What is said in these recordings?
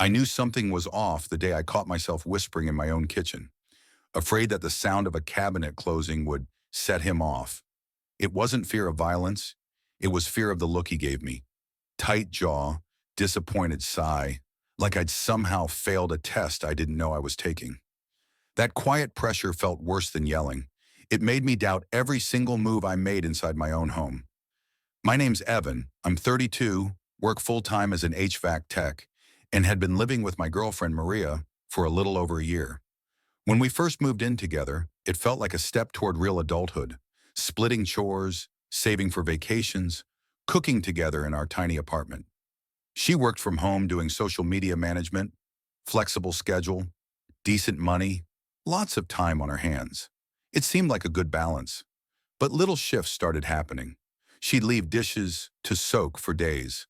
I knew something was off the day I caught myself whispering in my own kitchen, afraid that the sound of a cabinet closing would set him off. It wasn't fear of violence. It was fear of the look he gave me. Tight jaw, disappointed sigh, like I'd somehow failed a test I didn't know I was taking. That quiet pressure felt worse than yelling. It made me doubt every single move I made inside my own home. My name's Evan. I'm 32, work full-time as an HVAC tech, and had been living with my girlfriend Maria for a little over a year. When we first moved in together, it felt like a step toward real adulthood, splitting chores, saving for vacations, cooking together in our tiny apartment. She worked from home doing social media management, flexible schedule, decent money, lots of time on her hands. It seemed like a good balance. But little shifts started happening. She'd leave dishes to soak for days.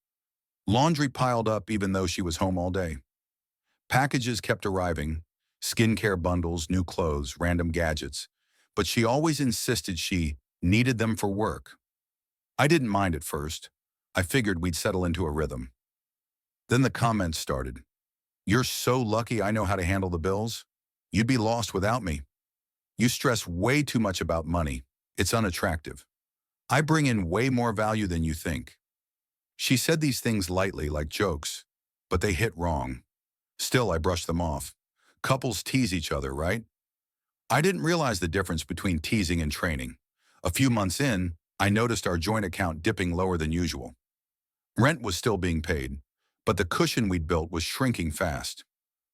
Laundry piled up even though she was home all day. Packages kept arriving, skincare bundles, new clothes, random gadgets. But she always insisted she needed them for work. I didn't mind at first. I figured we'd settle into a rhythm. Then the comments started. "You're so lucky I know how to handle the bills. You'd be lost without me. You stress way too much about money. It's unattractive. I bring in way more value than you think." She said these things lightly, like jokes, but they hit wrong. Still, I brushed them off. Couples tease each other, right? I didn't realize the difference between teasing and training. A few months in, I noticed our joint account dipping lower than usual. Rent was still being paid, but the cushion we'd built was shrinking fast.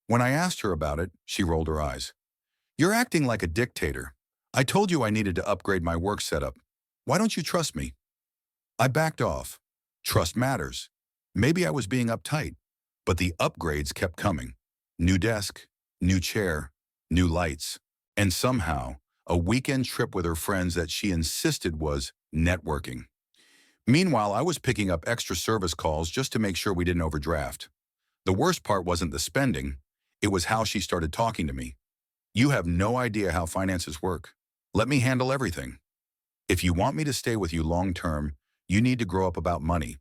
When I asked her about it, she rolled her eyes. "You're acting like a dictator. I told you I needed to upgrade my work setup. Why don't you trust me?" I backed off. Trust matters. Maybe I was being uptight, but the upgrades kept coming. New desk, new chair, new lights, and somehow a weekend trip with her friends that she insisted was networking. Meanwhile, I was picking up extra service calls just to make sure we didn't overdraft. The worst part wasn't the spending, it was how she started talking to me. "You have no idea how finances work. Let me handle everything. If you want me to stay with you long term, you need to grow up about money.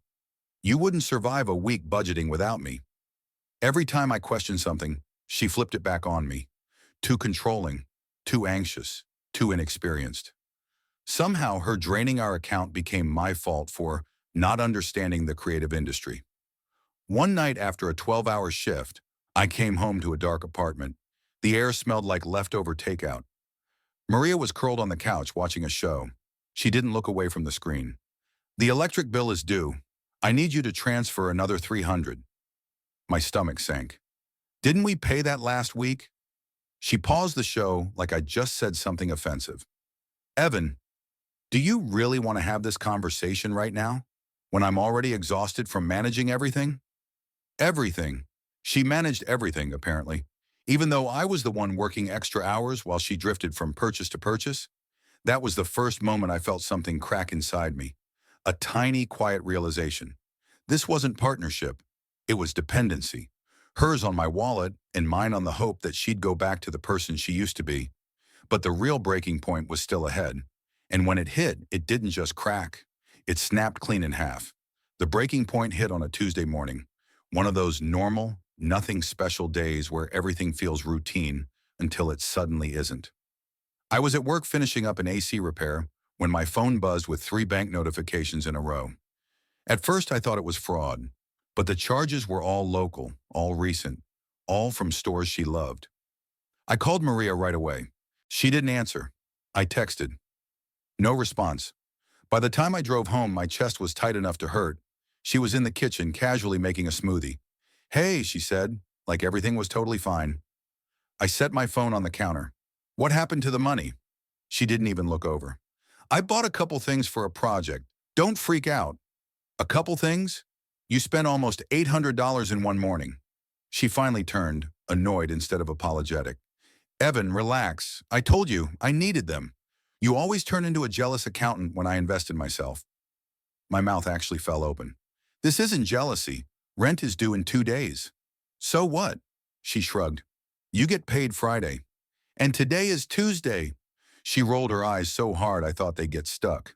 You wouldn't survive a week budgeting without me." Every time I questioned something, she flipped it back on me. Too controlling, too anxious, too inexperienced. Somehow her draining our account became my fault for not understanding the creative industry. One night after a 12-hour shift, I came home to a dark apartment. The air smelled like leftover takeout. Maria was curled on the couch watching a show. She didn't look away from the screen. "The electric bill is due. I need you to transfer another 300. My stomach sank. "Didn't we pay that last week?" She paused the show like I just said something offensive. "Evan, do you really want to have this conversation right now, when I'm already exhausted from managing everything?" Everything. She managed everything, apparently, even though I was the one working extra hours while she drifted from purchase to purchase. That was the first moment I felt something crack inside me. A tiny, quiet realization. This wasn't partnership. It was dependency. Hers on my wallet and mine on the hope that she'd go back to the person she used to be. But the real breaking point was still ahead. And when it hit, it didn't just crack. It snapped clean in half. The breaking point hit on a Tuesday morning. One of those normal, nothing special days where everything feels routine until it suddenly isn't. I was at work finishing up an AC repair when my phone buzzed with 3 bank notifications in a row. At first I thought it was fraud, but the charges were all local, all recent, all from stores she loved. I called Maria right away. She didn't answer. I texted. No response. By the time I drove home, my chest was tight enough to hurt. She was in the kitchen, casually making a smoothie. "Hey," she said, like everything was totally fine. I set my phone on the counter. "What happened to the money?" She didn't even look over. "I bought a couple things for a project. Don't freak out." "A couple things? You spent almost $800 in one morning." She finally turned, annoyed instead of apologetic. "Evan, relax. I told you, I needed them. You always turn into a jealous accountant when I invest in myself." My mouth actually fell open. "This isn't jealousy. Rent is due in 2 days." "So what?" She shrugged. "You get paid Friday. And today is Tuesday." She rolled her eyes so hard I thought they'd get stuck.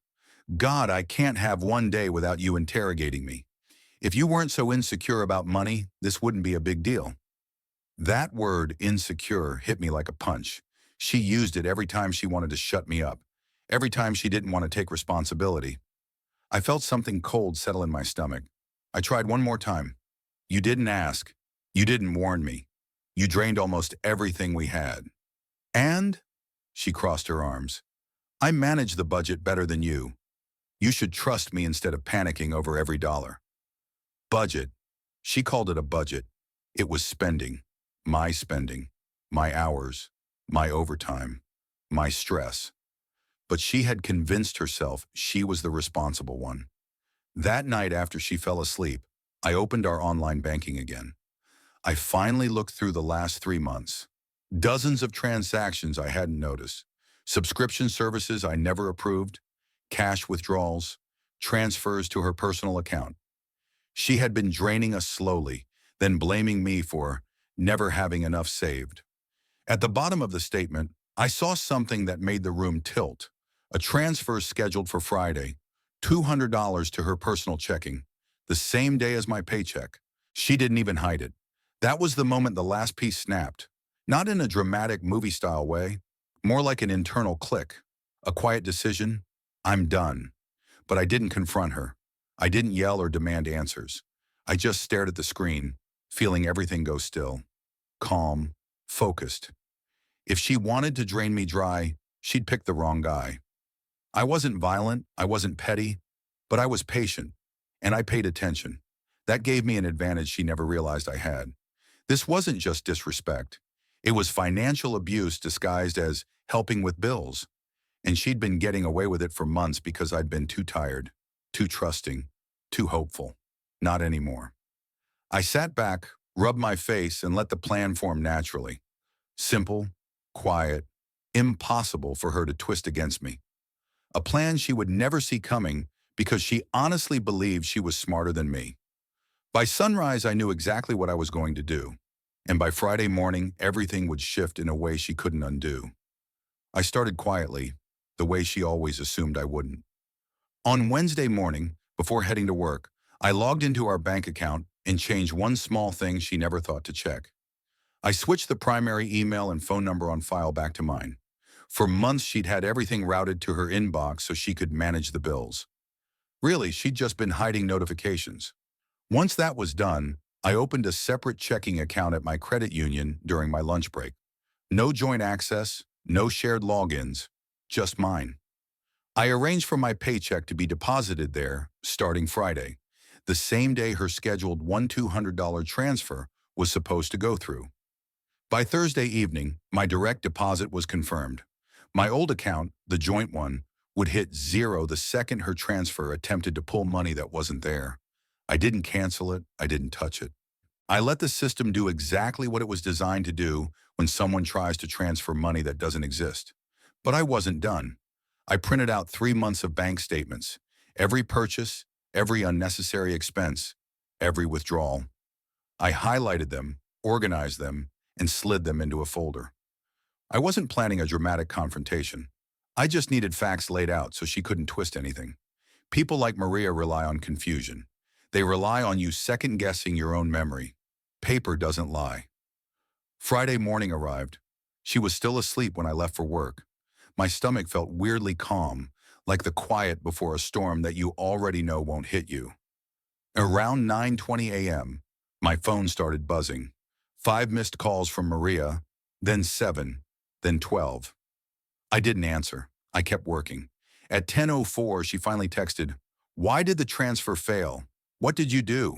"God, I can't have one day without you interrogating me. If you weren't so insecure about money, this wouldn't be a big deal. That word, insecure, hit me like a punch. She used it every time she wanted to shut me up, every time she didn't want to take responsibility. I felt something cold settle in my stomach. I tried one more time. You didn't ask. You didn't warn me. You drained almost everything we had. And, she crossed her arms, I manage the budget better than you. You should trust me instead of panicking over every dollar. Budget. She called it a budget. It was spending, my hours, my overtime, my stress. But she had convinced herself she was the responsible one. That night after she fell asleep, I opened our online banking again. I finally looked through the last 3 months. Dozens of transactions I hadn't noticed. Subscription services I never approved, cash withdrawals, transfers to her personal account. She had been draining us slowly, then blaming me for never having enough saved. At the bottom of the statement, I saw something that made the room tilt. A transfer scheduled for Friday, $200 to her personal checking, the same day as my paycheck. She didn't even hide it. That was the moment the last piece snapped. Not in a dramatic movie-style way, more like an internal click. A quiet decision, I'm done. But I didn't confront her. I didn't yell or demand answers. I just stared at the screen, feeling everything go still. Calm, focused. If she wanted to drain me dry, she'd pick the wrong guy. I wasn't violent, I wasn't petty, but I was patient, and I paid attention. That gave me an advantage she never realized I had. This wasn't just disrespect. It was financial abuse disguised as helping with bills. And she'd been getting away with it for months because I'd been too tired, too trusting, too hopeful. Not anymore. I sat back, rubbed my face, and let the plan form naturally. Simple, quiet, impossible for her to twist against me. A plan she would never see coming because she honestly believed she was smarter than me. By sunrise, I knew exactly what I was going to do. And by Friday morning, everything would shift in a way she couldn't undo. I started quietly, the way she always assumed I wouldn't. On Wednesday morning, before heading to work, I logged into our bank account and changed one small thing she never thought to check. I switched the primary email and phone number on file back to mine. For months, she'd had everything routed to her inbox so she could manage the bills. Really, she'd just been hiding notifications. Once that was done, I opened a separate checking account at my credit union during my lunch break. No joint access, no shared logins, just mine. I arranged for my paycheck to be deposited there starting Friday, the same day her scheduled $200 transfer was supposed to go through. By Thursday evening, my direct deposit was confirmed. My old account, the joint one, would hit zero the second her transfer attempted to pull money that wasn't there. I didn't cancel it, I didn't touch it. I let the system do exactly what it was designed to do when someone tries to transfer money that doesn't exist. But I wasn't done. I printed out 3 months of bank statements, every purchase, every unnecessary expense, every withdrawal. I highlighted them, organized them, and slid them into a folder. I wasn't planning a dramatic confrontation. I just needed facts laid out so she couldn't twist anything. People like Maria rely on confusion. They rely on you second-guessing your own memory. Paper doesn't lie. Friday morning arrived. She was still asleep when I left for work. My stomach felt weirdly calm, like the quiet before a storm that you already know won't hit you. Around 9:20 a.m., my phone started buzzing. 5 missed calls from Maria, then 7, then 12. I didn't answer. I kept working. At 10:04, she finally texted, "Why did the transfer fail? What did you do?"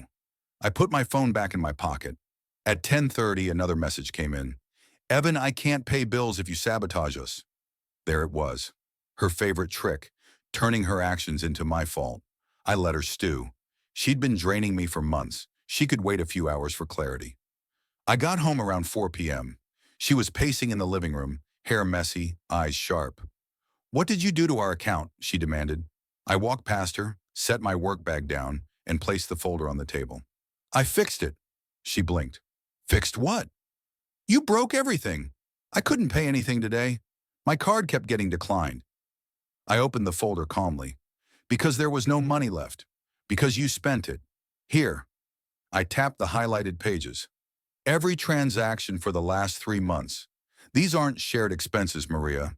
I put my phone back in my pocket. At 10:30, another message came in. "Evan, I can't pay bills if you sabotage us." There it was. Her favorite trick, turning her actions into my fault. I let her stew. She'd been draining me for months. She could wait a few hours for clarity. I got home around 4 p.m. She was pacing in the living room, hair messy, eyes sharp. "What did you do to our account?" she demanded. I walked past her, set my work bag down, and placed the folder on the table. "I fixed it." She blinked. "Fixed what?" "You broke everything. I couldn't pay anything today. My card kept getting declined." I opened the folder calmly. "Because there was no money left. Because you spent it. Here, I tapped the highlighted pages. Every transaction for the last 3 months. These aren't shared expenses, Maria.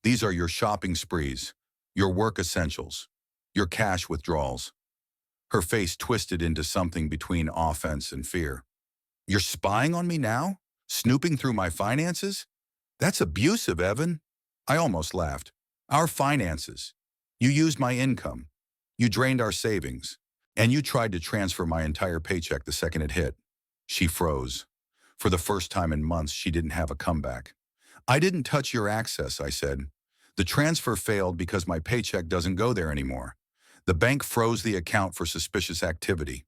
These are your shopping sprees, your work essentials, your cash withdrawals. Her face twisted into something between offense and fear. You're spying on me now? Snooping through my finances? That's abusive, Evan. I almost laughed. Our finances. You used my income. You drained our savings. And you tried to transfer my entire paycheck the second it hit. She froze. For the first time in months, she didn't have a comeback. I didn't touch your access, I said. The transfer failed because my paycheck doesn't go there anymore. The bank froze the account for suspicious activity.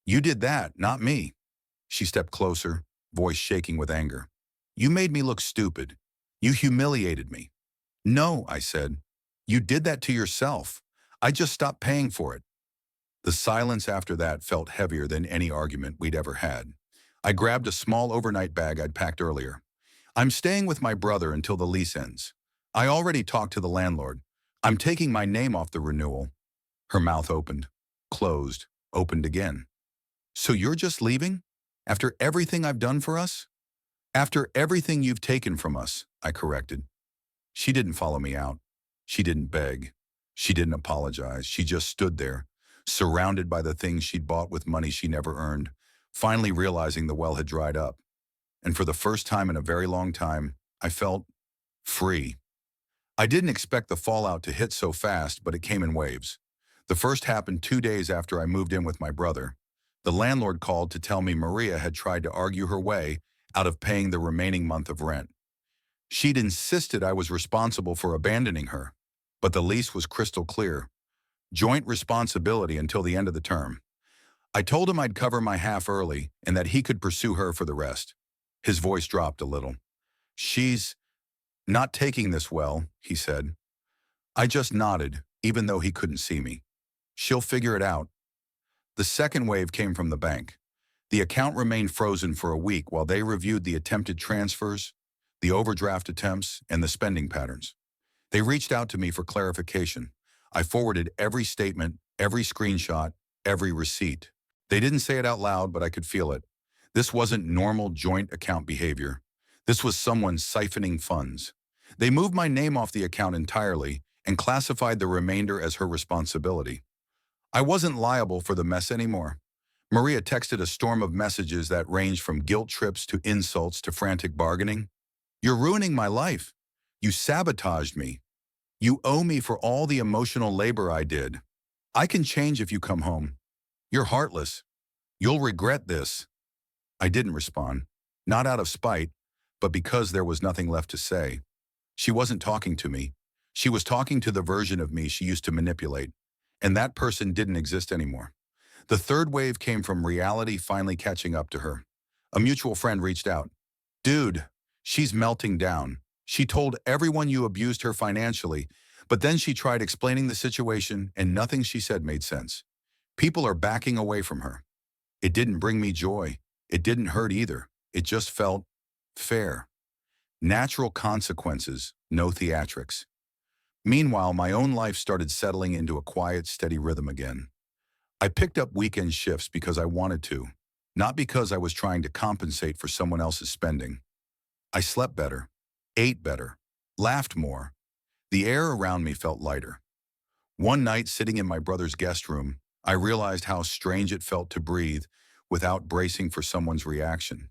You did that, not me. She stepped closer, voice shaking with anger. You made me look stupid. You humiliated me. No, I said. You did that to yourself. I just stopped paying for it. The silence after that felt heavier than any argument we'd ever had. I grabbed a small overnight bag I'd packed earlier. I'm staying with my brother until the lease ends. I already talked to the landlord. I'm taking my name off the renewal. Her mouth opened, closed, opened again. So you're just leaving? After everything I've done for us? After everything you've taken from us, I corrected. She didn't follow me out. She didn't beg. She didn't apologize. She just stood there, surrounded by the things she'd bought with money she never earned, finally realizing the well had dried up. And for the first time in a very long time, I felt free. I didn't expect the fallout to hit so fast, but it came in waves. The first happened 2 days after I moved in with my brother. The landlord called to tell me Maria had tried to argue her way out of paying the remaining month of rent. She'd insisted I was responsible for abandoning her, but the lease was crystal clear. Joint responsibility until the end of the term. I told him I'd cover my half early and that he could pursue her for the rest. His voice dropped a little. She's not taking this well, he said. I just nodded, even though he couldn't see me. She'll figure it out. The second wave came from the bank. The account remained frozen for a week while they reviewed the attempted transfers, the overdraft attempts, and the spending patterns. They reached out to me for clarification. I forwarded every statement, every screenshot, every receipt. They didn't say it out loud, but I could feel it. This wasn't normal joint account behavior. This was someone siphoning funds. They moved my name off the account entirely and classified the remainder as her responsibility. I wasn't liable for the mess anymore. Maria texted a storm of messages that ranged from guilt trips to insults to frantic bargaining. You're ruining my life. You sabotaged me. You owe me for all the emotional labor I did. I can change if you come home. You're heartless. You'll regret this. I didn't respond, not out of spite, but because there was nothing left to say. She wasn't talking to me. She was talking to the version of me she used to manipulate, and that person didn't exist anymore. The third wave came from reality finally catching up to her. A mutual friend reached out. Dude, she's melting down. She told everyone you abused her financially, but then she tried explaining the situation and nothing she said made sense. People are backing away from her. It didn't bring me joy. It didn't hurt either. It just felt fair. Natural consequences, no theatrics. Meanwhile, my own life started settling into a quiet, steady rhythm again. I picked up weekend shifts because I wanted to, not because I was trying to compensate for someone else's spending. I slept better, ate better, laughed more. The air around me felt lighter. One night, sitting in my brother's guest room, I realized how strange it felt to breathe without bracing for someone's reaction.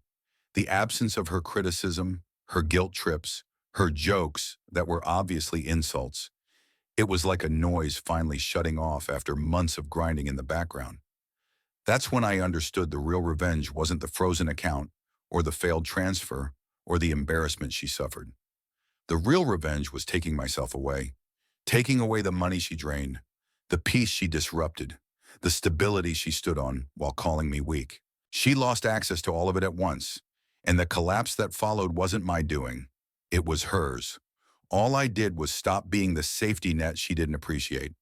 The absence of her criticism, her guilt trips, her jokes that were obviously insults. It was like a noise finally shutting off after months of grinding in the background. That's when I understood the real revenge wasn't the frozen account, or the failed transfer, or the embarrassment she suffered. The real revenge was taking myself away, taking away the money she drained, the peace she disrupted, the stability she stood on while calling me weak. She lost access to all of it at once, and the collapse that followed wasn't my doing. It was hers. All I did was stop being the safety net she didn't appreciate.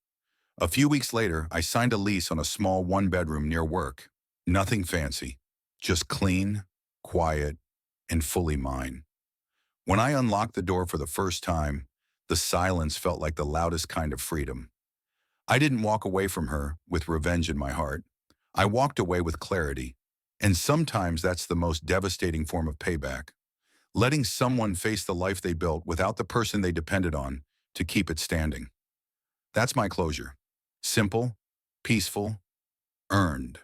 A few weeks later, I signed a lease on a small one-bedroom near work. Nothing fancy, just clean, quiet, and fully mine. When I unlocked the door for the first time, the silence felt like the loudest kind of freedom. I didn't walk away from her with revenge in my heart. I walked away with clarity, and sometimes that's the most devastating form of payback, letting someone face the life they built without the person they depended on to keep it standing. That's my closure. Simple, peaceful, earned.